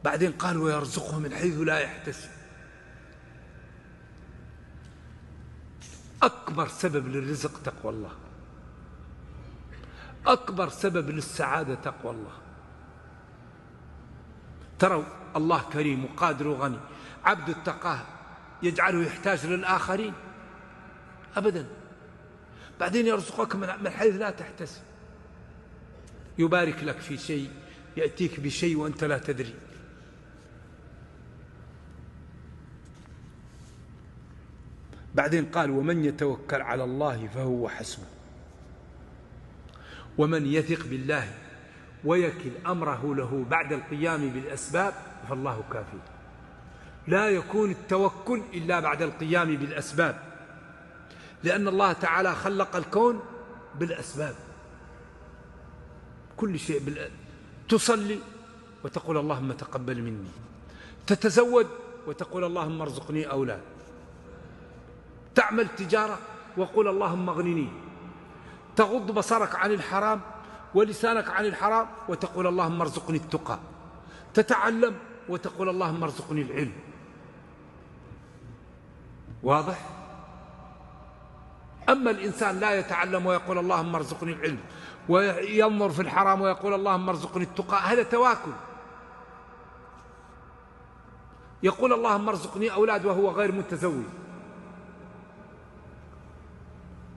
بعدين قال ويرزقه من حيث لا يحتسب. أكبر سبب للرزق تقوى الله، أكبر سبب للسعادة تقوى الله. تروا الله كريم وقادر وغني، عبد اتقاه يجعله يحتاج للآخرين أبدا. بعدين يرزقك من حيث لا تحتسب، يبارك لك في شيء، يأتيك بشيء وأنت لا تدري. بعدين قال ومن يتوكل على الله فهو حسبه، ومن يثق بالله ويكل أمره له بعد القيام بالأسباب فالله كافيه. لا يكون التوكل إلا بعد القيام بالأسباب، لأن الله تعالى خلق الكون بالأسباب، كل شيء تصلي وتقول اللهم تقبل مني، تتزوج وتقول اللهم ارزقني أولاد، تعمل تجارة وقول اللهم اغنني، تغض بصرك عن الحرام ولسانك عن الحرام وتقول اللهم ارزقني التقى، تتعلم وتقول اللهم ارزقني العلم. واضح؟ أما الإنسان لا يتعلم ويقول اللهم ارزقني العلم، وينظر في الحرام ويقول اللهم ارزقني التقى، هذا تواكل. يقول اللهم ارزقني أولاد وهو غير متزوج.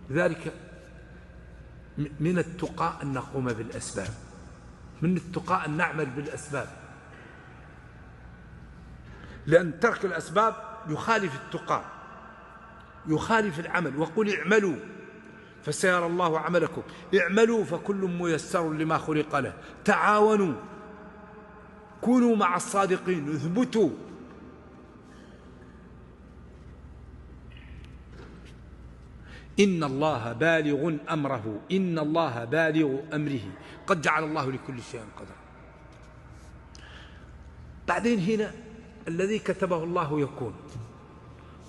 لذلك من التقى أن نقوم بالأسباب، من التقى أن نعمل بالأسباب، لأن ترك الأسباب يخالف التقى، يخالف العمل. وقل اعملوا فسيرى الله عملكم، اعملوا فكل ميسر لما خلق له، تعاونوا، كونوا مع الصادقين، اثبتوا. إن الله بالغ أمره، إن الله بالغ أمره، قد جعل الله لكل شيء قدرا. بعدين هنا الذي كتبه الله يكون،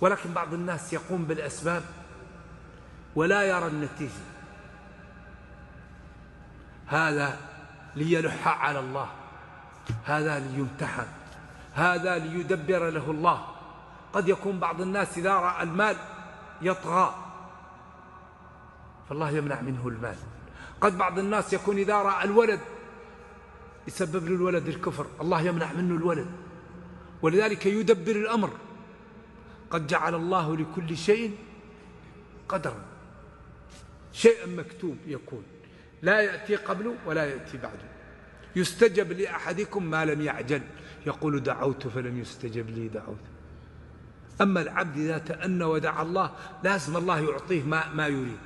ولكن بعض الناس يقوم بالأسباب ولا يرى النتيجة، هذا ليلح على الله، هذا ليمتحن، هذا ليدبر له الله. قد يكون بعض الناس إذا رأى المال يطغى فالله يمنع منه المال. قد بعض الناس يكون إذا رأى الولد يسبب له الولد الكفر، الله يمنع منه الولد، ولذلك يدبر الأمر. قد جعل الله لكل شيء قدرا، شيئا مكتوب يكون، لا يأتي قبله ولا يأتي بعده. يستجب لأحدكم ما لم يعجل، يقول دعوت فلم يستجب لي دعوت. أما العبد إذا تأنى ودعا الله لازم الله يعطيه ما يريد،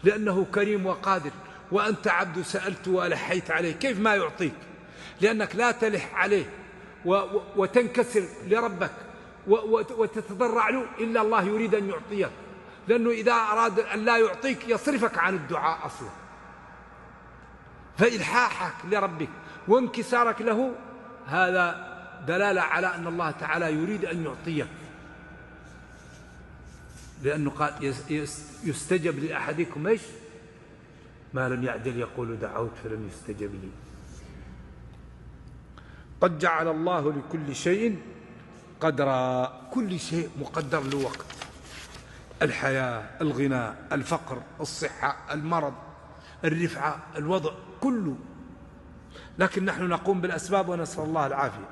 لأنه كريم وقادر. وأنت عبد سألت وألحيت عليه، كيف ما يعطيك؟ لأنك لا تلح عليه وتنكسر لربك وتتضرع له إلا الله يريد أن يعطيك، لأنه إذا أراد أن لا يعطيك يصرفك عن الدعاء أصلا. فإلحاحك لربك وانكسارك له هذا دلالة على أن الله تعالى يريد أن يعطيك، لأنه قال يستجب لأحدكم إيش؟ ما لم يعجل، يقول دعوت فلم يستجب لي. قد جعل الله لكل شيء قدرا، كل شيء مقدر له وقت، الحياة، الغنى، الفقر، الصحة، المرض، الرفعة، الوضع، كله. لكن نحن نقوم بالأسباب ونسأل الله العافية.